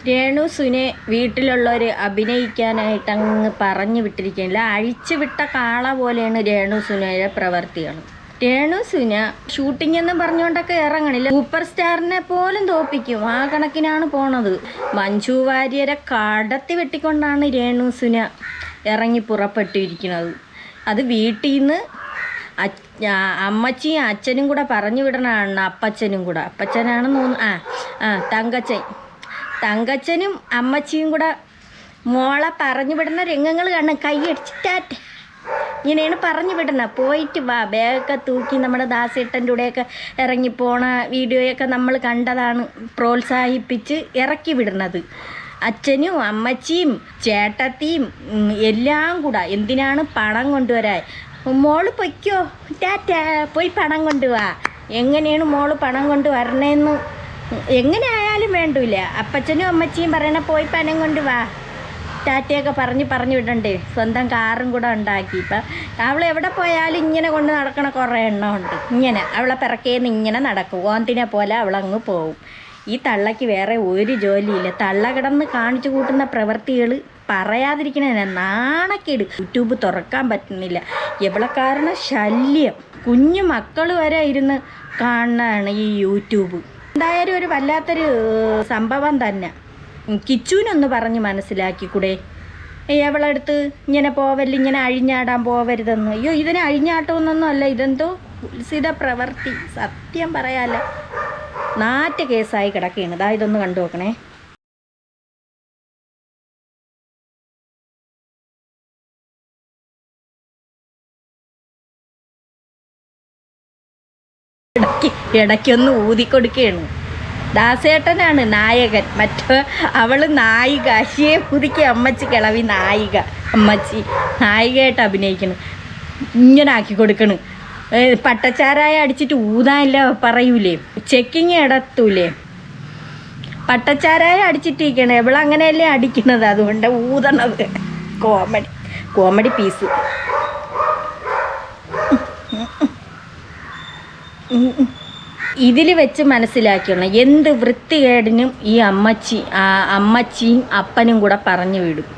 രേണുസുനെ വീട്ടിലുള്ളവർ അഭിനയിക്കാനായിട്ട് അങ്ങ് പറഞ്ഞു വിട്ടിരിക്കുന്നില്ല. അഴിച്ചു വിട്ട കാള പോലെയാണ് രേണുസുനയുടെ പ്രവർത്തികൾ. രേണുസുന ഷൂട്ടിംഗ് എന്ന് പറഞ്ഞുകൊണ്ടൊക്കെ ഇറങ്ങണില്ല, സൂപ്പർ സ്റ്റാറിനെ പോലും തോപ്പിക്കും, ആ കണക്കിനാണ് പോണത്. മഞ്ജു വാര്യരെ കടത്തി വെട്ടിക്കൊണ്ടാണ് രേണുസുന ഇറങ്ങി പുറപ്പെട്ടിരിക്കുന്നത്. അത് വീട്ടിൽ നിന്ന് അമ്മച്ചിയും അച്ഛനും കൂടെ പറഞ്ഞു വിടണതാണ്. അപ്പച്ചനാണെന്ന് തോന്നുന്നു. തങ്കച്ചനും അമ്മച്ചിയും കൂടെ മോളെ പറഞ്ഞു വിടുന്ന രംഗങ്ങൾ കാണും. കൈയടിച്ചിട്ടാറ്റ് ഇങ്ങനെയാണ് പറഞ്ഞു വിടുന്നത്. പോയിട്ട് വാ, ബാഗൊക്കെ തൂക്കി നമ്മുടെ ദാസേട്ടൻ്റെ കൂടെയൊക്കെ ഇറങ്ങിപ്പോണ വീഡിയോയൊക്കെ നമ്മൾ കണ്ടതാണ്. പ്രോത്സാഹിപ്പിച്ച് ഇറക്കി വിടുന്നത് അച്ഛനും അമ്മച്ചിയും ചേട്ടത്തിയും എല്ലാം കൂടെ. എന്തിനാണ്? പണം കൊണ്ടുവരാൻ. മോള് പൊയ്ക്കോ, ടാറ്റാ, പോയി പണം കൊണ്ടുവാ. എങ്ങനെയാണ് മോള് പണം കൊണ്ടുവരണേന്ന് എങ്ങനെ ആയാലും വേണ്ടില്ല. അപ്പച്ചനും അമ്മച്ചിയും പറയണ പോയി പണം കൊണ്ടുവാ, ടാറ്റയൊക്കെ പറഞ്ഞു വിടണ്ടേ. സ്വന്തം കാറും കൂടെ ഉണ്ടാക്കി. ഇപ്പം അവൾ എവിടെ പോയാലും ഇങ്ങനെ കൊണ്ട് നടക്കണ കുറേ എണ്ണമുണ്ട്. ഇങ്ങനെ അവളെ പിറക്കേന്ന് ഇങ്ങനെ നടക്കും. ഓന്തിനെ പോലെ അവളങ്ങ് പോവും. ഈ തള്ളയ്ക്ക് വേറെ ഒരു ജോലിയില്ല. തള്ള കിടന്ന് കാണിച്ചു കൂട്ടുന്ന പ്രവൃത്തികൾ പറയാതിരിക്കണ നാണക്കേട്. യൂട്യൂബ് തുറക്കാൻ പറ്റുന്നില്ല. എവളെ കാരണം ശല്യം. കുഞ്ഞു മക്കൾ വരെ ഇരുന്ന് കാണാണ് ഈ യൂട്യൂബ്. എന്തായാലും ഒരു വല്ലാത്തൊരു സംഭവം തന്നെ. കിച്ചുവിനൊന്ന് പറഞ്ഞ് മനസ്സിലാക്കിക്കൂടെ? എവളെടുത്ത് ഇങ്ങനെ പോവല്ല, ഇങ്ങനെ അഴിഞ്ഞാടാൻ പോവരുതെന്ന്. അയ്യോ, ഇതിന് അഴിഞ്ഞാട്ടമൊന്നും അല്ല, ഇതെന്തോ ഉത്സിത പ്രവൃത്തി. സത്യം പറയാല്ല, നാറ്റ് കേസായി കിടക്കുകയാണ്. ഇതാ ഇതൊന്ന് കണ്ടു നോക്കണേ. ഇടയ്ക്കൊന്ന് ഊതിക്കൊടുക്കുകയാണ്. ദാസേട്ടനാണ് നായകൻ, മറ്റോ അവൾ നായിക. അശിയെ പുതുക്കി അമ്മച്ചി കിളവി നായിക. അമ്മച്ചി നായികയായിട്ട് അഭിനയിക്കണം. ഇങ്ങനെ ആക്കി കൊടുക്കണ്. പട്ടച്ചാരായ അടിച്ചിട്ട് ഊതാനില്ല പറയൂലേ, ചെക്കിങ് ഇടത്തൂലേ. പട്ടച്ചാരായ അടിച്ചിട്ടിരിക്കണേ, ഇവളങ്ങനെയല്ലേ അടിക്കണത്, അതുകൊണ്ട് ഊതണത്. Comedy piece. ഇതിൽ വെച്ച് മനസ്സിലാക്കണം, എന്ത് വൃത്തികേടിനും ഈ അമ്മച്ചിയും അപ്പനും കൂടെ പറഞ്ഞു വിടും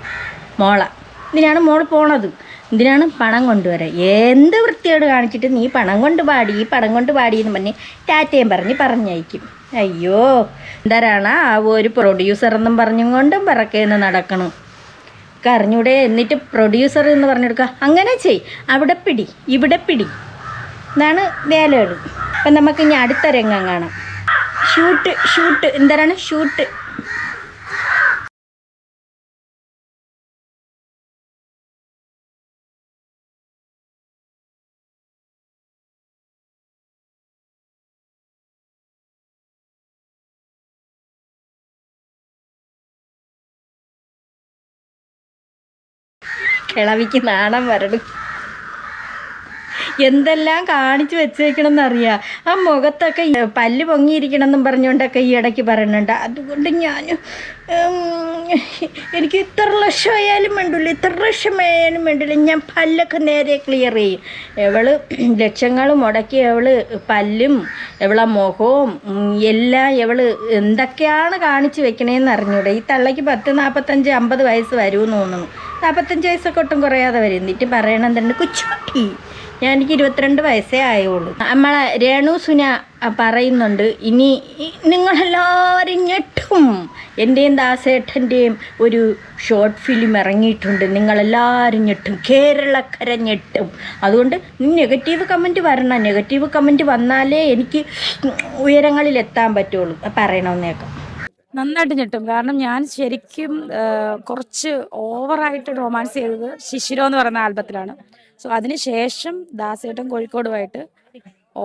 മോളെ. ഇതിനാണ് മോൾ പോണത്, എന്തിനാണ്? പണം കൊണ്ടുവരാൻ. എന്ത് വൃത്തികേട് കാണിച്ചിട്ട് നീ പണം കൊണ്ട് പാടി, ഈ പണം കൊണ്ട് പാടിയെന്ന് പറഞ്ഞ് ടാറ്റയും പറഞ്ഞയക്കും. അയ്യോ, എന്തരാണ് ആ ഒരു പ്രൊഡ്യൂസർ എന്നും പറഞ്ഞും കൊണ്ടും പിറക്കേന്ന് നടക്കണം. കറിഞ്ഞൂടെ? എന്നിട്ട് പ്രൊഡ്യൂസർ എന്ന് പറഞ്ഞെടുക്കുക. അങ്ങനെ ചെയ്, അവിടെ പിടി ഇവിടെ പിടി, ഇതാണ് വേലകൾ. അപ്പം നമുക്ക് ഇനി അടുത്ത രംഗം കാണാം. ഷൂട്ട് എന്തരാണ്? ഷൂട്ട്. കിളവിക്ക് നാണം വരണം. എന്തെല്ലാം കാണിച്ചു വെച്ചേക്കണം എന്നറിയാം. ആ മുഖത്തൊക്കെ പല്ല് പൊങ്ങിയിരിക്കണമെന്നും പറഞ്ഞുകൊണ്ടൊക്കെ ഈ ഇടയ്ക്ക് പറയുന്നുണ്ട്. അതുകൊണ്ട് എനിക്ക് ഇത്ര ലക്ഷം ആയാലും വേണ്ടില്ല, ഞാൻ പല്ലൊക്കെ നേരെ ക്ലിയർ ചെയ്യും. ഇവള് ലക്ഷങ്ങൾ മുടക്കി പല്ലും ഇവളെ മുഖവും എല്ലാം എന്തൊക്കെയാണ് കാണിച്ചു വെക്കണേന്ന് അറിഞ്ഞൂടെ. ഈ തള്ളയ്ക്ക് 10, 45, 50 വയസ്സ് വരുമെന്ന് തോന്നുന്നു. 45 വയസ്സൊക്കെ ഒട്ടും കുറയാതെ വരും. എന്നിട്ട് പറയണം തന്നെ കൊച്ചുകുട്ടി, എനിക്ക് 22 വയസ്സേ ആയുള്ളൂ. നമ്മളെ രേണുസുന പറയുന്നുണ്ട്, ഇനി നിങ്ങളെല്ലാവരും ഞെട്ടും. എൻ്റെയും ദാസേട്ടൻ്റെയും ഒരു ഷോർട്ട് ഫിലിം ഇറങ്ങിയിട്ടുണ്ട്, നിങ്ങളെല്ലാവരും ഞെട്ടും, കേരളക്കര ഞെട്ടും. അതുകൊണ്ട് നെഗറ്റീവ് കമൻറ്റ് വരണം. നെഗറ്റീവ് കമൻറ്റ് വന്നാലേ എനിക്ക് ഉയരങ്ങളിലെത്താൻ പറ്റുള്ളൂ. പറയണമെന്നേക്കാം. നന്നായിട്ട് ഞെട്ടും. കാരണം ഞാൻ ശരിക്കും കുറച്ച് ഓവറായിട്ട് റൊമാൻസ് ചെയ്തത് ശിശിരം എന്ന് പറയുന്ന ആൽബത്തിലാണ്. സോ അതിനുശേഷം ദാസേട്ടൻ കോഴിക്കോടുമായിട്ട്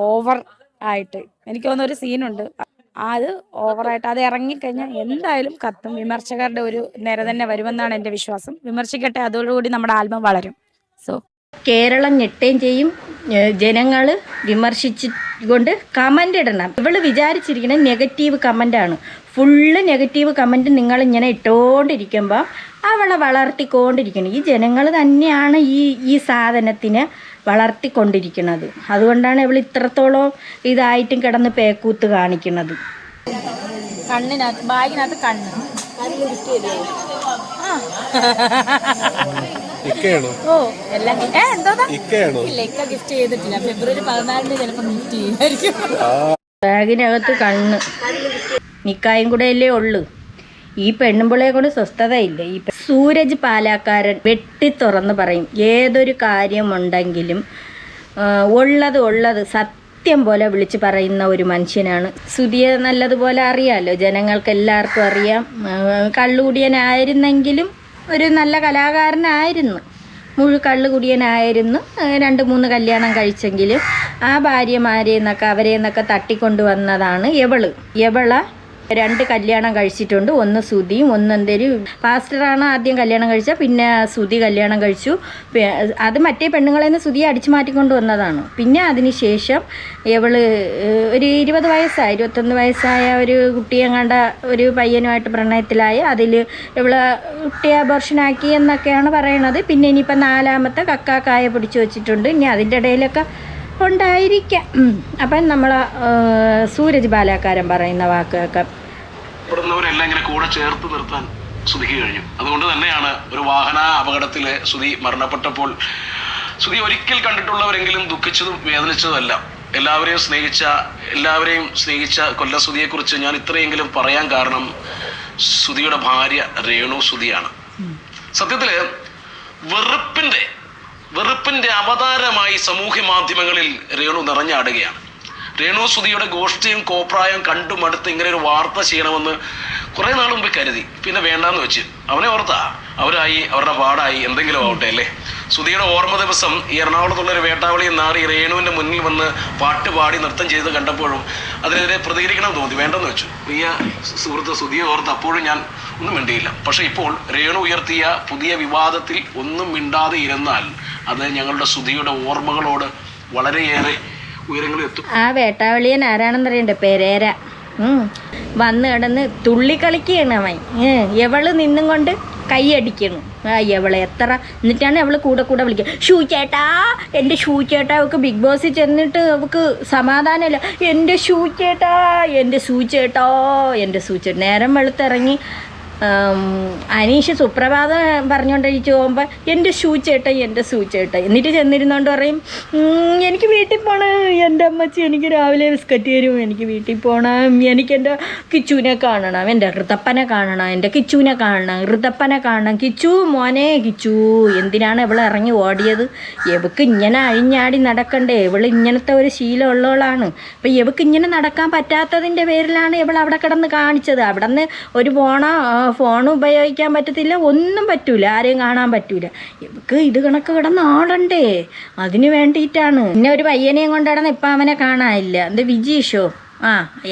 ഓവർ ആയിട്ട് എനിക്ക് തോന്നുന്ന ഒരു സീനുണ്ട്. അത് ഓവറായിട്ട് അത് ഇറങ്ങിക്കഴിഞ്ഞാൽ എന്തായാലും കത്തും. വിമർശകരുടെ ഒരു നിര തന്നെ വരുമെന്നാണ് എൻ്റെ വിശ്വാസം. വിമർശിക്കട്ടെ, അതോടുകൂടി നമ്മുടെ ആൽബം വളരും. സോ കേരളം ഞെട്ടുകയും ചെയ്യും. ജനങ്ങൾ വിമർശിച്ചുകൊണ്ട് കമൻ്റ് ഇടണം. ഇവള് വിചാരിച്ചിരിക്കുന്നത് നെഗറ്റീവ് കമൻ്റാണ്. ഫുള്ള് നെഗറ്റീവ് കമൻറ്റ് നിങ്ങളിങ്ങനെ ഇട്ടുകൊണ്ടിരിക്കുമ്പോൾ അവളെ വളർത്തിക്കൊണ്ടിരിക്കണം. ഈ ജനങ്ങൾ തന്നെയാണ് ഈ സാധനത്തിനെ വളർത്തിക്കൊണ്ടിരിക്കുന്നത്. അതുകൊണ്ടാണ് ഇവൾ ഇത്രത്തോളം ഇതായിട്ടും കിടന്ന് പേക്കൂത്ത് കാണിക്കുന്നത്. കണ്ണിനകത്ത് ബാഗിനകത്ത് കണ്ണ് ഇക്കയാണോ? ഓ എല്ലാം എന്തോ ഇക്കയാണോ? ഇല്ല, ഇക്ക ഗിഫ്റ്റ് ചെയ്തിട്ടില്ല. ഫെബ്രുവരി 14 ചിലപ്പോൾ ഗിഫ്റ്റ് ചെയ്യുമായിരിക്കും. ബാഗിനകത്ത് കണ്ണ് നിക്കായും കൂടെ അല്ലേ ഉള്ളു. ഈ പെണ്ണുമ്പിളയെ കൊണ്ട് സ്വസ്ഥതയില്ല. ഈ സൂരജ് പാലാക്കാരൻ വെട്ടി തുറന്ന് പറയും. ഏതൊരു കാര്യമുണ്ടെങ്കിലും ഉള്ളത് സത്യം പോലെ വിളിച്ച് പറയുന്ന ഒരു മനുഷ്യനാണ്. സുധിയെ നല്ലതുപോലെ അറിയാമല്ലോ, ജനങ്ങൾക്ക് എല്ലാവർക്കും അറിയാം. കള്ളുകുടിയനായിരുന്നെങ്കിലും ഒരു നല്ല കലാകാരനായിരുന്നു. കള്ളുകുടിയനായിരുന്നു. 2-3 കല്യാണം കഴിച്ചെങ്കിലും ആ ഭാര്യമാരെന്നൊക്കെ അവരെന്നൊക്കെ തട്ടിക്കൊണ്ടുവന്നതാണ് ഇവള 2 കല്യാണം കഴിച്ചിട്ടുണ്ട്. ഒന്ന് സുധിയും ഒന്നെന്തേലും പാസ്റ്ററാണ് ആദ്യം കല്യാണം കഴിച്ച, പിന്നെ സുധി കല്യാണം കഴിച്ചു. അത് മറ്റേ പെണ്ണുങ്ങളെ നിന്ന് സുധിയെ അടിച്ചു മാറ്റിക്കൊണ്ട് വന്നതാണ്. പിന്നെ അതിനുശേഷം ഇവള് ഒരു 20 വയസ്സായി 21 വയസ്സായ ഒരു കുട്ടിയെ കണ്ട ഒരു പയ്യനുമായിട്ട് പ്രണയത്തിലായി. അതിൽ ഇവള് കുട്ടിയെ അബോർഷനാക്കി എന്നൊക്കെയാണ് പറയണത്. പിന്നെ ഇനിയിപ്പോൾ 4ാമത്തെ കക്കാക്കായ പിടിച്ചു വെച്ചിട്ടുണ്ട്. ഇനി അതിൻ്റെ ഇടയിലൊക്കെ ഉണ്ടായിരിക്കാം. അപ്പം നമ്മൾ സൂരജ് ബാലാക്കാരൻ പറയുന്ന വാക്കൊക്കെ പ്പെടുന്നവരെല്ലാം ഇങ്ങനെ കൂടെ ചേർത്ത് നിർത്താൻ സുധിക്ക് കഴിഞ്ഞു. അതുകൊണ്ട് തന്നെയാണ് ഒരു വാഹന അപകടത്തിൽ സുധി മരണപ്പെട്ടപ്പോൾ സുധി ഒരിക്കൽ കണ്ടിട്ടുള്ളവരെങ്കിലും ദുഃഖിച്ചതും വേദനിച്ചതുമല്ല. എല്ലാവരെയും സ്നേഹിച്ച കൊല്ല സുധിയെക്കുറിച്ച് ഞാൻ ഇത്രയെങ്കിലും പറയാൻ കാരണം സുധിയുടെ ഭാര്യ രേണു സുധിയാണ്. സത്യത്തിൽ വെറുപ്പിന്റെ അവതാരമായി സാമൂഹ്യ മാധ്യമങ്ങളിൽ രേണു നിറഞ്ഞാടുകയാണ്. രേണു സുധിയുടെ ഗോഷ്ഠിയും കോപ്രായം കണ്ടുമടുത്ത് ഇങ്ങനെ ഒരു വാർത്ത ചെയ്യണമെന്ന് കുറേ നാൾ മുമ്പ് കരുതി. പിന്നെ വേണ്ടാന്ന് വെച്ച് അവനെ ഓർത്താ അവരായി, അവരുടെ പാടായി, എന്തെങ്കിലും ആവട്ടെ അല്ലേ. സുധിയുടെ ഓർമ്മ ദിവസം ഈ എറണാകുളത്തുള്ളൊരു വേട്ടാവളിയിൽ നാറി രേണുവിൻ്റെ മുന്നിൽ വന്ന് പാട്ട് പാടി നൃത്തം ചെയ്ത് കണ്ടപ്പോഴും അതിനെതിരെ പ്രതികരിക്കണം തോന്നി, വേണ്ടെന്ന് വെച്ചു. പ്രിയ സുഹൃത്ത് സുധിയെ ഓർത്ത് അപ്പോഴും ഞാൻ ഒന്നും മിണ്ടിയില്ല. പക്ഷെ ഇപ്പോൾ രേണു ഉയർത്തിയ പുതിയ വിവാദത്തിൽ ഒന്നും മിണ്ടാതെ ഇരുന്നാൽ അത് ഞങ്ങളുടെ സുധിയുടെ ഓർമ്മകളോട് വളരെയേറെ ഉയരങ്ങളിൽ എത്തും. ആ വേട്ടാവളിയൻ ആരാണെന്നറിയണ്ടേ? പെരേര. വന്ന് കിടന്ന് തുള്ളിക്കളിക്കുകയാണ് അവൻ. എവള് നിന്നും കൊണ്ട് കൈയടിക്കണം. എവളെ എത്ര എന്നിട്ടാണ് അവള് കൂടെ വിളിക്കുക, ഷൂ ചേട്ടാ, എൻ്റെ ഷൂ ചേട്ടാ. അവൾക്ക് ബിഗ് ബോസിൽ ചെന്നിട്ട് അവൾക്ക് സമാധാനമില്ല. എൻ്റെ ഷൂ ചേട്ടാ, എൻ്റെ ഷൂ ചേട്ടാ, എൻ്റെ ഷൂ ചേട്ടാ. നേരം വെളുത്തിറങ്ങി അനീഷ് സുപ്രഭാതം പറഞ്ഞുകൊണ്ടിരിച്ചു പോകുമ്പോൾ എൻ്റെ ഷൂ ചേട്ടൻ, എൻ്റെ ഷൂ ചേട്ടൻ. എന്നിട്ട് ചെന്നിരുന്നോണ്ട് പറയും, എനിക്ക് വീട്ടിൽ പോകണം, എൻ്റെ അമ്മച്ചി എനിക്ക് രാവിലെ ബിസ്ക്കറ്റ് തരും, എനിക്ക് വീട്ടിൽ പോകണം, എനിക്ക് എൻ്റെ കിച്ചുവിനെ കാണണം, എൻ്റെ ഋതപ്പനെ കാണണം, എൻ്റെ കിച്ചുവിനെ കാണണം, ഋതപ്പനെ കാണണം. കിച്ചു മോനെ കിച്ചു. എന്തിനാണ് ഇവൾ ഇറങ്ങി ഓടിയത്? എവക്ക് ഇങ്ങനെ അഴിഞ്ഞാടി നടക്കണ്ടേ? ഇവൾ ഇങ്ങനത്തെ ഒരു ശീലമുള്ളവളാണ്. അപ്പം എവക്ക് ഇങ്ങനെ നടക്കാൻ പറ്റാത്തതിൻ്റെ പേരിലാണ് ഇവൾ അവിടെ കിടന്ന് കാണിച്ചത്. അവിടെ നിന്ന് ഒരു ഫോൺ ഉപയോഗിക്കാൻ പറ്റത്തില്ല, ഒന്നും പറ്റൂല, ആരെയും കാണാൻ പറ്റൂല. ഇവക്ക് ഇത് കണക്ക് കിടന്ന് ആടണ്ടേ? അതിന് വേണ്ടിയിട്ടാണ്. പിന്നെ ഒരു പയ്യനെയും കൊണ്ടിടന്ന് ഇപ്പം അവനെ കാണാനില്ല. എന്ത് വിജീഷോ?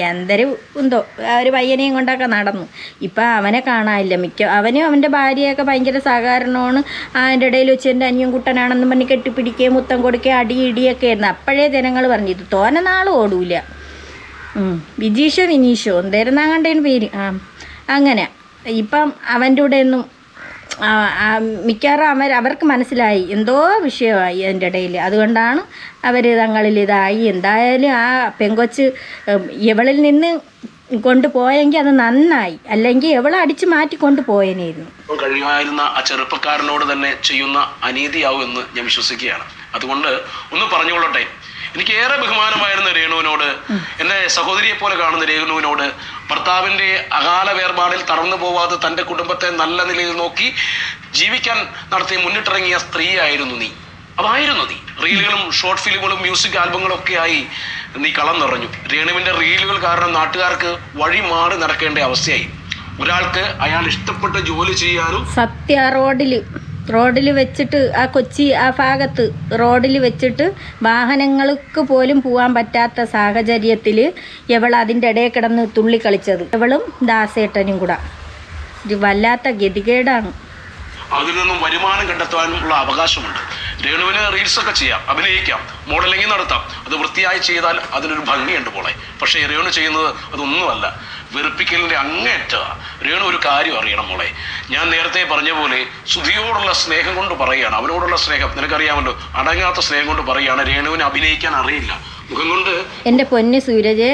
എന്തൊരു എന്തോ ഒരു പയ്യനെയും കൊണ്ടൊക്കെ നടന്നു. ഇപ്പം അവനെ കാണാനില്ല. അവനും അവൻ്റെ ഭാര്യയൊക്കെ ഭയങ്കര സഹകരണമാണ്. അതിൻ്റെ ഇടയിൽ വെച്ച് എൻ്റെ അനിയൻ കുട്ടനാണെന്നും പറഞ്ഞ് കെട്ടിപ്പിടിക്കുകയും മുത്തം കൊടുക്കുകയും അടിയിടിയൊക്കെ ആയിരുന്നു. അപ്പോഴേ ജനങ്ങൾ പറഞ്ഞു ഇത് തോനെ നാൾ ഓടൂല. വിനീഷോ എന്തായിരുന്നു കണ്ടേന് പേര്. അങ്ങനെ ഇപ്പം അവൻ്റെ കൂടെ ഒന്നും മിക്കവാറും അവർക്ക് മനസ്സിലായി എന്തോ വിഷയമായി അതിൻ്റെ ഇടയിൽ. അതുകൊണ്ടാണ് അവർ തങ്ങളിൽ ഇതായി. എന്തായാലും ആ പെങ്കൊച്ച് ഇവളിൽ നിന്ന് കൊണ്ടുപോയെങ്കിൽ അത് നന്നായി, അല്ലെങ്കിൽ എവളെ അടിച്ചു മാറ്റി കൊണ്ടുപോയനായിരുന്നു. കഴിയുമായിരുന്ന ആ ചെറുപ്പക്കാരനോട് തന്നെ ചെയ്യുന്ന അനീതിയാവും എന്ന് ഞാൻ വിശ്വസിക്കുകയാണ്. അതുകൊണ്ട് ഒന്ന് പറഞ്ഞുകൊള്ളട്ടെ, എനിക്ക് ഏറെ ബഹുമാനമായിരുന്ന രേണുവിനോട്, എൻ്റെ സഹോദരിയെ പോലെ കാണുന്ന രേണുവിനോട്, ഭർത്താവിൻ്റെ അകാല വേർപാടിൽ തളർന്നു പോവാതെ തൻ്റെ കുടുംബത്തെ നല്ല നിലയിൽ നോക്കി ജീവിക്കാൻ നടത്തി മുന്നിട്ടിറങ്ങിയ സ്ത്രീയായിരുന്നു നീ. അതായിരുന്നു നീ. റീലുകളും ഷോർട്ട് ഫിലിമുകളും മ്യൂസിക് ആൽബങ്ങളും ഒക്കെ ആയി നീ കളം നിറഞ്ഞു. രേണുവിൻ്റെ റീലുകൾ കാരണം നാട്ടുകാർക്ക് വഴി മാറി നടക്കേണ്ട അവസ്ഥയായി. ഒരാൾക്ക് അയാൾ ഇഷ്ടപ്പെട്ട ജോലി ചെയ്യാനും റോഡിൽ വെച്ചിട്ട് ആ കൊച്ചി ആ ഭാഗത്ത് റോഡിൽ വെച്ചിട്ട് വാഹനങ്ങൾക്ക് പോലും പോകാൻ പറ്റാത്ത സാഹചര്യത്തിൽ ഇവൾ അതിൻ്റെ ഇടയിൽ കിടന്ന് തുള്ളിക്കളിച്ചത്. ഇവളും ദാസേട്ടനും കൂടെ ഒരു വല്ലാത്ത ഗതികേടാണ്. അതിൽ നിന്നും വരുമാനം കണ്ടെത്താനുള്ള അവകാശമുണ്ട്. രേണുവിന് റീൽസൊക്കെ ചെയ്യാം, അഭിനയിക്കാം, മോഡലിംഗ് നടത്താം. അത് വൃത്തിയായി ചെയ്താൽ അതിനൊരു ഭംഗിയുണ്ട് പോളെ. പക്ഷേ രേണു ചെയ്യുന്നത് അതൊന്നുമല്ല, വെറുപ്പിക്കലിൻ്റെ അങ്ങേറ്റ. രേണു ഒരു കാര്യം അറിയണം മോളെ, ഞാൻ നേരത്തെ പറഞ്ഞ പോലെ സുധിയോടുള്ള സ്നേഹം കൊണ്ട് പറയുകയാണ്, അവനോടുള്ള സ്നേഹം നിനക്കറിയാമല്ലോ, അടങ്ങാത്ത സ്നേഹം കൊണ്ട് പറയുകയാണ്. രേണുവിന് അഭിനയിക്കാൻ അറിയില്ല, മുഖം കൊണ്ട്. എൻ്റെ പൊന്ന് സൂരജ്,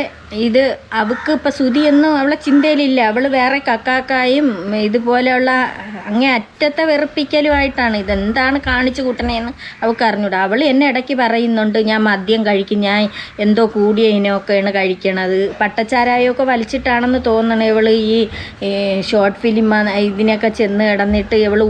ഇത് അവൾക്ക് ഇപ്പം സുതിയൊന്നും അവളെ ചിന്തയിലില്ല. അവൾ വേറെ കക്കാക്കായും ഇതുപോലെയുള്ള അങ്ങേ അറ്റത്തെ വെറുപ്പിക്കലുമായിട്ടാണ് ഇതെന്താണ് കാണിച്ചു കൂട്ടണേന്ന് അവൾക്ക് അറിഞ്ഞൂടാ. അവൾ എന്നെ ഇടയ്ക്ക് പറയുന്നുണ്ട് ഞാൻ മദ്യം കഴിക്കും, ഞാൻ എന്തോ കൂടിയ ഇനമൊക്കെയാണ് കഴിക്കണത്, പട്ടച്ചാരായമൊക്കെ വലിച്ചിട്ടാണെന്ന് തോന്നണം ഇവൾ ഈ ഷോർട്ട് ഫിലിം ഇതിനൊക്കെ ചെന്ന് കിടന്നിട്ട് ഇവൾ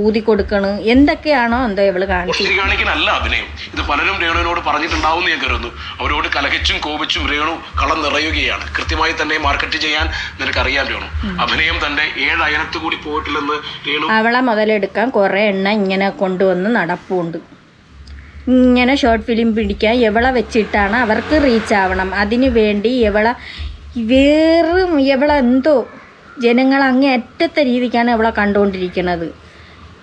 ഊതി കൊടുക്കണം, എന്തൊക്കെയാണോ എന്തോ ഇവൾ കാണിക്കാനല്ല അഭിനയം. ഇത് പലരും രേണുവിനോട് പറഞ്ഞിട്ടുണ്ടാവും ഞാൻ കരുതുന്നു. അവരോട് കലഹിച്ചും കോപിച്ചും രേണു കളം നിറയുകയാണ്. കൃത്യമായി തന്നെ മാർക്കറ്റ് ചെയ്യാൻ നിനക്കറിയാൻ രേണു. അഭിനയം തന്റെ 7 അയനത്ത് കൂടി പോയിട്ടില്ലെന്ന് രേണു. അവളെ മുതലെടുക്കാൻ കുറേ എണ്ണ ഇങ്ങനെ കൊണ്ടുവന്ന് നടപ്പുണ്ട്. ഇങ്ങനെ ഷോർട്ട് ഫിലിം പിടിക്കാൻ എവളെ വെച്ചിട്ടാണ് അവർക്ക് റീച്ച് ആവണം. അതിനു വേണ്ടി എവളെന്തോ ജനങ്ങൾ അങ്ങേ അറ്റത്തെ രീതിക്കാണ് ഇവളെ കണ്ടുകൊണ്ടിരിക്കുന്നത്.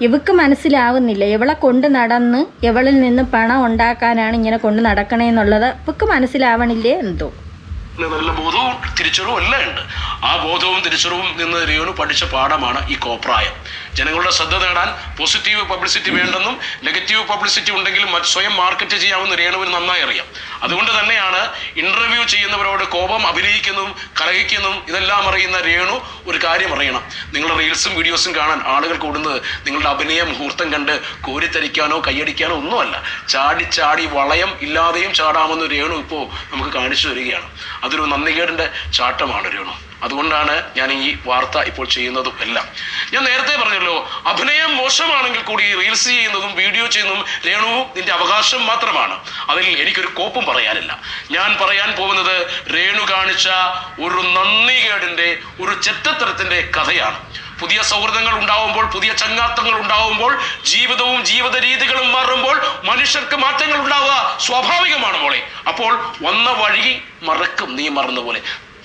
ഇവക്ക് മനസ്സിലാവുന്നില്ല. ഇവളെ കൊണ്ട് നടന്ന് ഇവളിൽ നിന്ന് പണം ഉണ്ടാക്കാനാണ് ഇങ്ങനെ കൊണ്ട് നടക്കണേന്നുള്ളത് ഇവക്ക് മനസ്സിലാവണില്ലേ എന്തോ. നല്ല ബോധവും തിരിച്ചറിവും എല്ലാം ഉണ്ട്. ആ ബോധവും തിരിച്ചറിവും നിന്ന് രേണു പഠിച്ച പാഠമാണ് ഈ കോപ്രായം. ജനങ്ങളുടെ ശ്രദ്ധ നേടാൻ പോസിറ്റീവ് പബ്ലിസിറ്റി വേണ്ടെന്നും നെഗറ്റീവ് പബ്ലിസിറ്റി ഉണ്ടെങ്കിലും സ്വയം മാർക്കറ്റ് ചെയ്യാമെന്ന് രേണുവിന് നന്നായി അറിയാം. അതുകൊണ്ട് തന്നെയാണ് ഇന്റർവ്യൂ ചെയ്യുന്നവരോട് കോപം അഭിനയിക്കുന്നതും കലഹിക്കുന്നതും ഇതെല്ലാം അറിയുന്ന രേണു ഒരു കാര്യം അറിയണം. നിങ്ങളുടെ റീൽസും വീഡിയോസും കാണാൻ ആളുകൾ കൂടുന്നത് നിങ്ങളുടെ അഭിനയ മുഹൂർത്തം കണ്ട് കോരിത്തരിക്കാനോ കയ്യടിക്കാനോ ഒന്നുമല്ല. ചാടി ചാടി വളയം ഇല്ലാതെയും ചാടാമെന്ന് രേണു ഇപ്പോൾ നമുക്ക് കാണിച്ചു തരികയാണ്. അതൊരു നന്ദികേടിന്റെ ചാട്ടമാണ് രേണു. അതുകൊണ്ടാണ് ഞാൻ ഈ വാർത്ത ഇപ്പോൾ ചെയ്യുന്നതും എല്ലാം. ഞാൻ നേരത്തെ പറഞ്ഞല്ലോ, അഭിനയം മോശമാണെങ്കിൽ കൂടി റീൽസ് ചെയ്യുന്നതും വീഡിയോ ചെയ്യുന്നതും രേണു നിന്റെ അവകാശം മാത്രമാണ്. അതിൽ എനിക്കൊരു കോപ്പും പറയാനില്ല. ഞാൻ പറയാൻ പോകുന്നത് രേണു കാണിച്ച ഒരു നന്ദികേടിന്റെ, ഒരു ചെറ്റത്തരത്തിന്റെ കഥയാണ്. പുതിയ സൗഹൃദങ്ങൾ ഉണ്ടാവുമ്പോൾ, പുതിയ ചങ്ങാത്തങ്ങൾ ഉണ്ടാവുമ്പോൾ, ജീവിതവും ജീവിത രീതികളും മാറുമ്പോൾ മനുഷ്യർക്ക് മാറ്റങ്ങൾ ഉണ്ടാവുക സ്വാഭാവികമാണ് മോളെ. അപ്പോൾ വന്ന വഴി മറക്കും നീ മറന്ന പോലെ.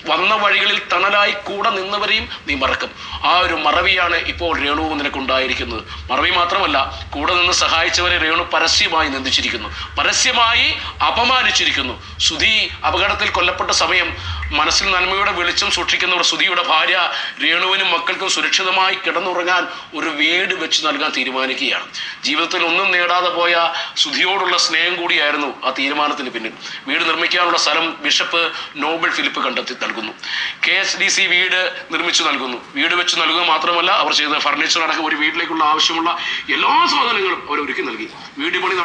വന്ന വഴികളിൽ തണലായി കൂടെ നിന്നവരെയും നീ മറക്കും. ആ ഒരു മറവിയാണ് ഇപ്പോൾ രേണു നിനക്കുണ്ടായിരിക്കുന്നത്. മറവി മാത്രമല്ല, കൂടെ നിന്ന് സഹായിച്ചവരെ രേണു പരസ്യമായി നിന്ദിച്ചിരിക്കുന്നു, പരസ്യമായി അപമാനിച്ചിരിക്കുന്നു. സുധി അപകടത്തിൽ കൊല്ലപ്പെട്ട സമയം മനസ്സിൽ നന്മയുടെ വെളിച്ചം സൂക്ഷിക്കുന്നവർ സുധിയുടെ ഭാര്യ രേണുവിനും മക്കൾക്കും സുരക്ഷിതമായി കിടന്നുറങ്ങാൻ ഒരു വീട് വെച്ച് നൽകാൻ തീരുമാനിക്കുകയാണ്. ജീവിതത്തിൽ ഒന്നും നേടാതെ പോയ സുധിയോടുള്ള സ്നേഹം കൂടിയായിരുന്നു ആ തീരുമാനത്തിന് പിന്നിൽ. വീട് നിർമ്മിക്കാനുള്ള സ്ഥലം ബിഷപ്പ് നോബൽ ഫിലിപ്പ് കണ്ടെത്തി നൽകുന്നു. KSDC വീട് നിർമ്മിച്ചു നൽകുന്നു. വീട് വെച്ച് നൽകുക മാത്രമല്ല, അവർ ചെയ്ത ഫർണിച്ചർ അടക്കം ഒരു വീട്ടിലേക്കുള്ള ആവശ്യമുള്ള എല്ലാ സാധനങ്ങളും അവർ ഒരുക്കി നൽകി. വീട് പണി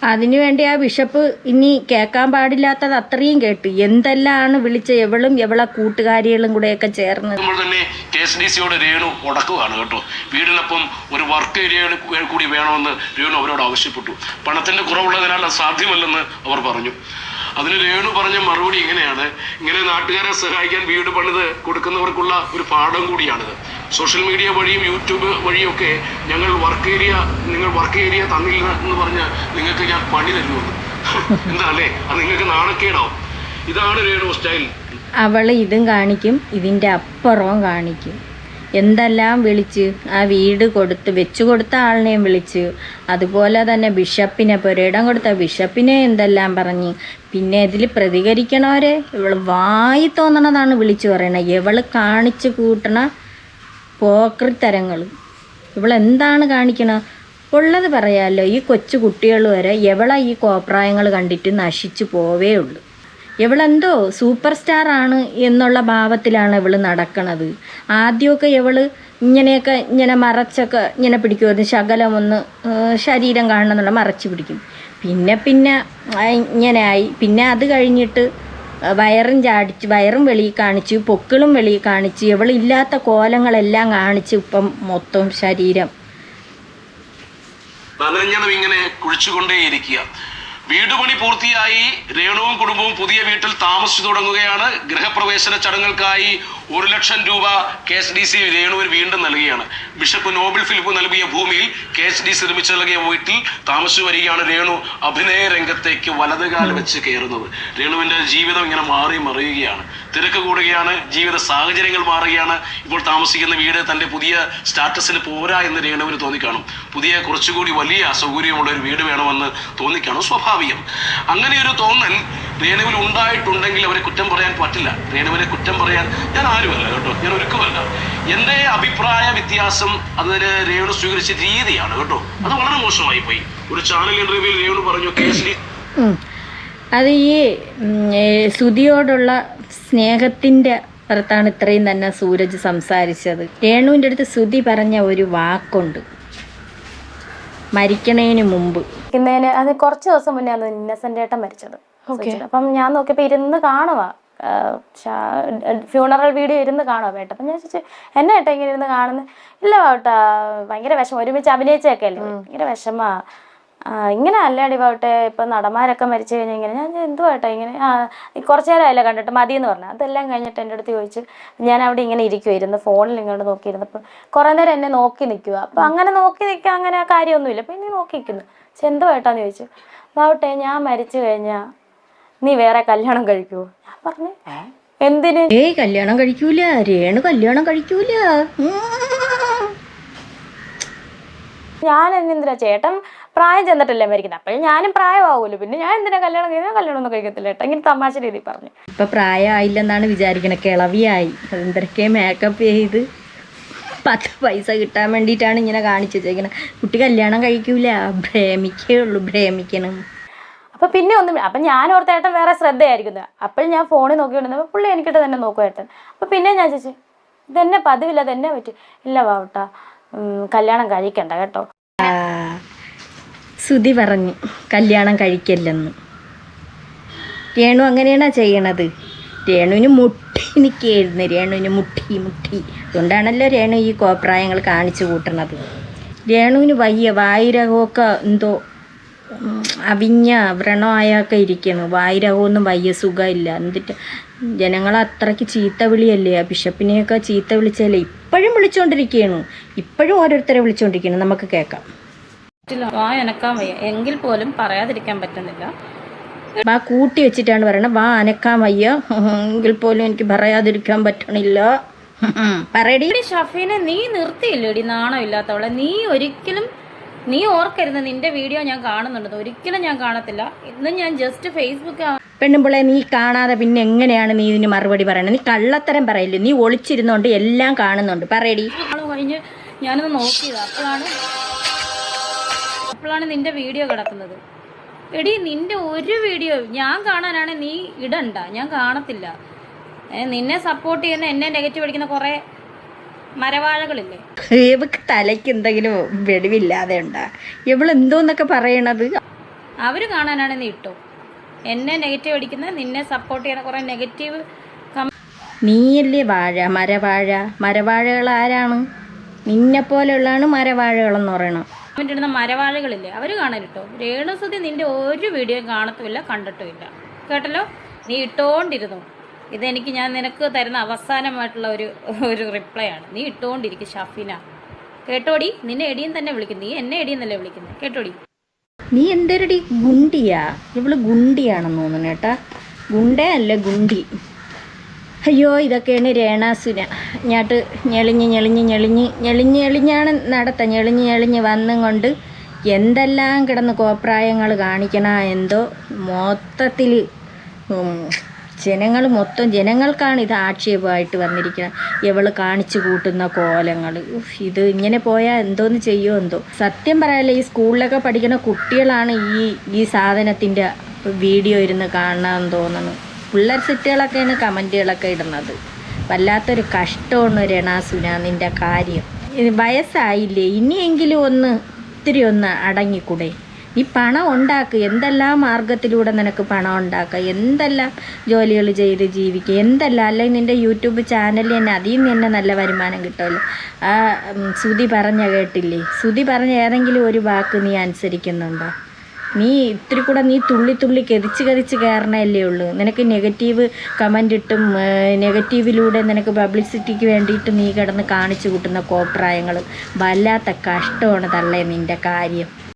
അതിനുവേണ്ടി ആ ബിഷപ്പ് ഇനി കേൾക്കാൻ പാടില്ലാത്തത് അത്രയും കേട്ടു. എന്തെല്ലാമാണ് വിളിച്ച എവളും എവളെ കൂട്ടുകാരികളും കൂടെയൊക്കെ ചേർന്ന് തന്നെ KSDCയോട് രേണു ഉടക്കുകയാണ് കേട്ടോ. വീടിനൊപ്പം ഒരു വർക്ക് ഏരിയ കൂടി വേണമെന്ന് രേണു അവരോട് ആവശ്യപ്പെട്ടു. പണത്തിന്റെ കുറവുള്ളതിനാൽ അത് സാധ്യമല്ലെന്ന് അവർ പറഞ്ഞു. അതിന് രേണു പറഞ്ഞ മറുപടി ഇങ്ങനെയാണ്: ഇങ്ങനെ നാട്ടുകാരെ സഹായിക്കാൻ വീട് പണിത് കൊടുക്കുന്നവർക്കുള്ള ഒരു പാഠം കൂടിയാണിത്. സോഷ്യൽ മീഡിയ വഴിയും യൂട്യൂബ് വഴിയൊക്കെ നിങ്ങൾ വർക്ക് ഏരിയ തന്നില്ല എന്ന് പറഞ്ഞ് നിങ്ങൾക്ക് ഞാൻ പണി തരുമെന്ന്. എന്താ അല്ലേ, അത് നിങ്ങൾക്ക് നാണക്കേടാവും. ഇതാണ് രേണു സ്റ്റൈൽ. അവൾ ഇതും കാണിക്കും, ഇതിൻ്റെ അപ്പുറവും കാണിക്കും. എന്തെല്ലാം വിളിച്ച് ആ വീട് വെച്ചു കൊടുത്ത ആളിനെയും വിളിച്ച്, അതുപോലെ തന്നെ ബിഷപ്പിനെ, പുരയിടം കൊടുത്ത ബിഷപ്പിനെ എന്തെല്ലാം പറഞ്ഞ്, പിന്നെ ഇതിൽ പ്രതികരിക്കണവരെ ഇവൾ വായി തോന്നണതാണ് വിളിച്ചു പറയണത്. ഇവൾ കാണിച്ച് കൂട്ടണ പോക്രിത്തരങ്ങൾ ഇവളെന്താണ് കാണിക്കണത്? ഉള്ളത് പറയാമല്ലോ, ഈ കൊച്ചു കുട്ടികൾ വരെ ഇവളെ ഈ കോപ്രായങ്ങൾ കണ്ടിട്ട് നശിച്ചു പോവേ ഉള്ളൂ. ഇവളെന്തോ സൂപ്പർ സ്റ്റാറാണ് എന്നുള്ള ഭാവത്തിലാണ് ഇവൾ നടക്കണത്. ആദ്യമൊക്കെ ഇവൾ ഇങ്ങനെ മറച്ചൊക്കെ ഇങ്ങനെ പിടിക്കുമായിരുന്നു. ശകലം ഒന്ന് ശരീരം കാണണമെന്നുള്ള മറച്ച് പിടിക്കും. പിന്നെ ഇങ്ങനെ ആയി. പിന്നെ അത് കഴിഞ്ഞിട്ട് വയറും വെളിയിൽ കാണിച്ച്, പൊക്കിളും വെളിയിൽ കാണിച്ച്, ഇവളില്ലാത്ത കോലങ്ങളെല്ലാം കാണിച്ച് ഇപ്പം മൊത്തം ശരീരം ഇങ്ങനെ കുഴിച്ചുകൊണ്ടേയിരിക്കുക. വീടുപണി പൂർത്തിയായി രേണുവും കുടുംബവും പുതിയ വീട്ടിൽ താമസിച്ചു തുടങ്ങുകയാണ്. ഗൃഹപ്രവേശന ചടങ്ങുകൾക്കായി 1 ലക്ഷം രൂപ KSDC രേണുവിന് വീണ്ടും നൽകുകയാണ്. ബിഷപ്പ് നോബൽ ഫിലിപ്പ് നൽകിയ ഭൂമിയിൽ KSDC നിർമ്മിച്ചു നൽകിയ വീട്ടിൽ താമസിച്ചു വരികയാണ് രേണു. അഭിനയ രംഗത്തേക്ക് വലതുകാൽ വെച്ച് കയറുന്നത്. രേണുവിൻ്റെ ജീവിതം ഇങ്ങനെ മാറി മറിയുകയാണ്. തിരക്ക് കൂടുകയാണ്, ജീവിത സാഹചര്യങ്ങൾ മാറുകയാണ്. ഇപ്പോൾ താമസിക്കുന്ന വീട് തൻ്റെ പുതിയ സ്റ്റാറ്റസിന് പോരാ എന്ന് രേണുവിന് തോന്നിക്കാണും. പുതിയ കുറച്ചുകൂടി വലിയ സൗകര്യമുള്ള ഒരു വീട് വേണമെന്ന് തോന്നിക്കാണും. സ്വാഭാവികം. അങ്ങനെ ഒരു തോന്നൽ രേണുവിൽ ഉണ്ടായിട്ടുണ്ടെങ്കിൽ അവരെ കുറ്റം പറയാൻ പറ്റില്ല. രേണുവിനെ കുറ്റം പറയാൻ ഞാൻ ആരുമല്ല കേട്ടോ, ഞാൻ ഒരുക്കുമല്ല. എൻ്റെ അഭിപ്രായ വ്യത്യാസം അതിന് രേണു സ്വീകരിച്ച രീതിയാണ് കേട്ടോ. അത് വളരെ മോശമായി പോയി. ഒരു ചാനൽ ഇന്റർവ്യൂവിൽ രേണു പറഞ്ഞു, അത് ഈ സുധിയോടുള്ള സ്നേഹത്തിൻ്റെ പുറത്താണ് ഇത്രയും തന്നെ സൂരജ് സംസാരിച്ചത്. രേണുവിൻ്റെ അടുത്ത് സുധി പറഞ്ഞ ഒരു വാക്കുണ്ട് മരിക്കണേന് മുമ്പ്. അത് കുറച്ച് ദിവസം മുന്നേ ആണ് ഇന്നസെന്റ് ഏട്ടൻ മരിച്ചത്. അപ്പം ഞാൻ നോക്കിയപ്പോൾ ഇരുന്ന് കാണുവാ, ഫ്യൂണറൽ വീഡിയോ ഇരുന്ന് കാണുക വേട്ട. അപ്പം ഞാൻ ചോദിച്ചു എന്നെ ഏട്ടാ ഇങ്ങനെ ഇരുന്ന് കാണുന്നത്? ഇല്ല വേട്ടാ, ഭയങ്കര വിഷമം, ഒരുമിച്ച് അഭിനയിച്ചൊക്കെ അല്ലേ, ഭയങ്കര വിഷമാ. ഇങ്ങനെ അല്ലാടി പോട്ടെ, ഇപ്പം നടന്മാരൊക്കെ മരിച്ചു കഴിഞ്ഞാൽ ഇങ്ങനെ. ഞാൻ എന്തുവാട്ടെ ഇങ്ങനെ, കുറച്ചു നേരമല്ലേ കണ്ടിട്ട് മതി എന്ന് പറഞ്ഞു. അതെല്ലാം കഴിഞ്ഞിട്ട് എൻ്റെ അടുത്ത് ചോദിച്ചു. ഞാൻ അവിടെ ഇങ്ങനെ ഇരിക്കുമായിരുന്നു, ഫോണിൽ ഇങ്ങോട്ട് നോക്കിയിരുന്നപ്പോൾ കുറേ നേരം എന്നെ നോക്കി നിൽക്കുക. അപ്പം അങ്ങനെ നോക്കി നിൽക്കുക അങ്ങനെ കാര്യമൊന്നുമില്ല. അപ്പം ഇനി നോക്കി നിൽക്കുന്നു. പക്ഷെ എന്തുവായിട്ടാന്ന് ചോദിച്ചു. പോട്ടെ, ഞാൻ മരിച്ചു കഴിഞ്ഞാൽ നീ വേറെ കല്യാണം കഴിക്കുമോ? ഞാൻ പറഞ്ഞു എന്തിന്? കല്യാണം കഴിക്കൂല, രേണു കല്യാണം കഴിക്കൂല. ഞാൻ എന്തിനാ, ചേട്ടൻ പ്രായം ചെന്നിട്ടല്ലേ മരിക്കുന്നത്, അപ്പോഴും ഞാനും പ്രായമാവുമല്ലോ, പിന്നെ ഞാൻ എന്തിനാ കല്യാണം കഴിക്കാൻ? കല്യാണം ഒന്നും കഴിക്കത്തില്ല ഏട്ടാ, ഇങ്ങനെ തമാശ രീതി പറഞ്ഞു. ഇപ്പൊ പ്രായമായില്ലെന്നാണ് വിചാരിക്കണേ, കിളവിയായി. എന്തൊക്കെ മേക്കപ്പ് ചെയ്ത് 10 പൈസ കിട്ടാൻ വേണ്ടിയിട്ടാണ് ഇങ്ങനെ കാണിച്ചു വെച്ചേക്കണേ. കുട്ടി കല്യാണം കഴിക്കൂല, ഭ്രമിക്കേ ഭ്രമിക്കണം. അപ്പം പിന്നെ ഒന്നും, അപ്പം ഞാൻ ഓർത്ത ഏട്ടൻ വേറെ ശ്രദ്ധയായിരിക്കുന്നത്. അപ്പോഴും ഞാൻ ഫോണിൽ നോക്കിക്കൊണ്ടിരുന്നപ്പോൾ പുള്ളി എനിക്കിട്ട് തന്നെ നോക്കും ഏട്ടൻ. അപ്പം പിന്നെ ഞാൻ ചോദിച്ചു ഇതെന്നെ പതിവില്ല, അതെന്നെ പറ്റി? ഇല്ല വാവട്ടാ, കല്യാണം കഴിക്കണ്ട കേട്ടോ. സുധി പറഞ്ഞു കല്യാണം കഴിക്കല്ലെന്ന്. രേണു അങ്ങനെയാണോ ചെയ്യണത്? രേണുവിന് മുട്ടി നിൽക്കുകയായിരുന്നു, രേണുവിന് മുട്ടി. അതുകൊണ്ടാണല്ലോ രേണു ഈ കോപ്രായങ്ങൾ കാണിച്ചു കൂട്ടണത്. രേണുവിന് വയ്യ, വായുരകമൊക്കെ എന്തോ അവിഞ്ഞ വ്രണമായൊക്കെ ഇരിക്കുന്നു. വായുരകമൊന്നും വയ്യ, സുഖമില്ല. എന്നിട്ട് ജനങ്ങളെ അത്രയ്ക്ക് ചീത്ത വിളിയല്ലേ, ആ ബിഷപ്പിനെയൊക്കെ ചീത്ത വിളിച്ചല്ലേ. ഇപ്പോഴും വിളിച്ചുകൊണ്ടിരിക്കുകയാണ്, ഇപ്പോഴും ഓരോരുത്തരെ വിളിച്ചുകൊണ്ടിരിക്കുകയാണ്. നമുക്ക് കേൾക്കാം. വാ അനക്കാൻ വയ്യ എങ്കിൽ പോലും പറയാതിരിക്കാൻ പറ്റുന്നില്ല. വാ കൂട്ടി വെച്ചിട്ടാണ് പറയണത്. വാ അനക്കാൻ വയ്യ എങ്കിൽ പോലും എനിക്ക് പറയാതിരിക്കാൻ പറ്റണില്ല. പറയടി. ഷഫീനെ നീ നിർത്തിയില്ലേടി, നാണം ഇല്ലാത്തവളെ. നീ ഓർക്കരുത്, നിന്റെ വീഡിയോ ഞാൻ കാണുന്നുണ്ട്, ഒരിക്കലും ഞാൻ കാണത്തില്ല. ഇന്ന് ഞാൻ ജസ്റ്റ് ഫേസ്ബുക്ക്. പെണ്ണുമ്പിളെ, നീ കാണാതെ പിന്നെ എങ്ങനെയാണ് നീ ഇതിന് മറുപടി പറയണത്? നീ കള്ളത്തരം പറയില്ലേ, നീ ഒളിച്ചിരുന്നോണ്ട് എല്ലാം കാണുന്നുണ്ട്. പറയടി. കഴിഞ്ഞ് ഞാനൊന്ന് നോക്കിയത്, അപ്പോഴാണ് നിന്റെ വീഡിയോ കിടക്കുന്നത്. എടി, നിന്റെ ഒരു വീഡിയോ ഞാൻ കാണാനാണ് നീ ഇടണ്ട, ഞാൻ കാണത്തില്ല. നിന്നെ സപ്പോർട്ട് ചെയ്യുന്ന, എന്നെ നെഗറ്റീവ് അടിക്കുന്ന കുറെ മരവാഴകളില്ലേ. ഇവക്ക് തലയ്ക്ക് എന്തെങ്കിലും വെടിവില്ലാതെ ഉണ്ടാ? ഇവളെന്തോന്നൊക്കെ പറയണത്? അവര് കാണാനാണ് നീ ഇട്ടോ. എന്നെ നെഗറ്റീവ് അടിക്കുന്ന, നിന്നെ സപ്പോർട്ട് ചെയ്യുന്ന കുറെ നെഗറ്റീവ്. നീയല്ലേ വാഴ, മരവാഴകൾ ആരാണ്? നിന്നെ പോലെയുള്ളതാണ് മരവാഴകളെന്ന് പറയണം. ഇടുന്ന മരവാഴകളില്ലേ, അവര് കാണലിട്ടോ. രേണുസുധി നിന്റെ ഒരു വീഡിയോ കാണത്തുമില്ല, കണ്ടിട്ടുമില്ല. കേട്ടല്ലോ, നീ ഇട്ടോണ്ടിരുന്നു. ഇതെനിക്ക് ഞാൻ നിനക്ക് തരുന്ന അവസാനമായിട്ടുള്ള ഒരു റിപ്ലൈ ആണ്. നീ ഇട്ടുകൊണ്ടിരിക്കും ഷഫീന, കേട്ടോടി. നിന്നെ എടിയും തന്നെ വിളിക്കും, നീ എന്നെ എടിയെന്നല്ലേ വിളിക്കുന്നത്, കേട്ടോടി. നീ എന്തൊരടി ഗുണ്ടിയാ? ഇവള് ഗുണ്ടിയാണെന്ന് തോന്നുന്നു കേട്ടാ, ഗുണ്ടേ അല്ല ഗുണ്ടി. അയ്യോ, ഇതൊക്കെയാണ് രേണാസുന. ഞാട്ട് ഞെളിഞ്ഞാണ് ഞെളിഞ്ഞ് വന്നും കൊണ്ട് എന്തെല്ലാം കിടന്ന് കോപ്രായങ്ങൾ കാണിക്കണ എന്തോ. മൊത്തത്തിൽ ജനങ്ങൾക്കാണ് ഇത് ആക്ഷേപമായിട്ട് വന്നിരിക്കുന്നത്. ഇവള് കാണിച്ചു കൂട്ടുന്ന കോലങ്ങൾ. ഇത് ഇങ്ങനെ പോയാൽ എന്തോന്ന് ചെയ്യുമോ എന്തോ. സത്യം പറയാല്ലേ, ഈ സ്കൂളിലൊക്കെ പഠിക്കുന്ന കുട്ടികളാണ് ഈ സാധനത്തിൻ്റെ വീഡിയോ ഇരുന്ന് കാണാമെന്ന് തോന്നുന്നു. പിള്ളേർ സെറ്റുകളൊക്കെയാണ് കമൻറ്റുകളൊക്കെ ഇടുന്നത്. വല്ലാത്തൊരു കഷ്ടമാണ് രേണാസുന നിൻ്റെ കാര്യം. വയസ്സായില്ലേ, ഇനിയെങ്കിലും ഇത്തിരി ഒന്ന് അടങ്ങിക്കൂടെ? നീ പണം ഉണ്ടാക്കുക, എന്തെല്ലാം മാർഗത്തിലൂടെ നിനക്ക് പണം ഉണ്ടാക്കുക, എന്തെല്ലാം ജോലികൾ ചെയ്ത് ജീവിക്കുക, അല്ലെങ്കിൽ നിൻ്റെ യൂട്യൂബ് ചാനലിൽ തന്നെ അതിൽ നിന്ന് തന്നെ നല്ല വരുമാനം കിട്ടുമല്ലോ. ആ സുധി കേട്ടില്ലേ? സുധി പറഞ്ഞ ഏതെങ്കിലും ഒരു വാക്ക് നീ അനുസരിക്കുന്നുണ്ടോ? നീ ഇത്തിരി കൂടെ നീ തുള്ളി കെതിച്ച് കയറണല്ലേ ഉള്ളൂ. നിനക്ക് നെഗറ്റീവ് കമൻ്റ് ഇട്ടും നെഗറ്റീവിലൂടെ നിനക്ക് പബ്ലിസിറ്റിക്ക് വേണ്ടിയിട്ട് നീ കിടന്ന് കാണിച്ചു കൂട്ടുന്ന കോപ്രായങ്ങൾ വല്ലാത്ത കഷ്ടമാണ് തള്ളേ നിൻ്റെ കാര്യം.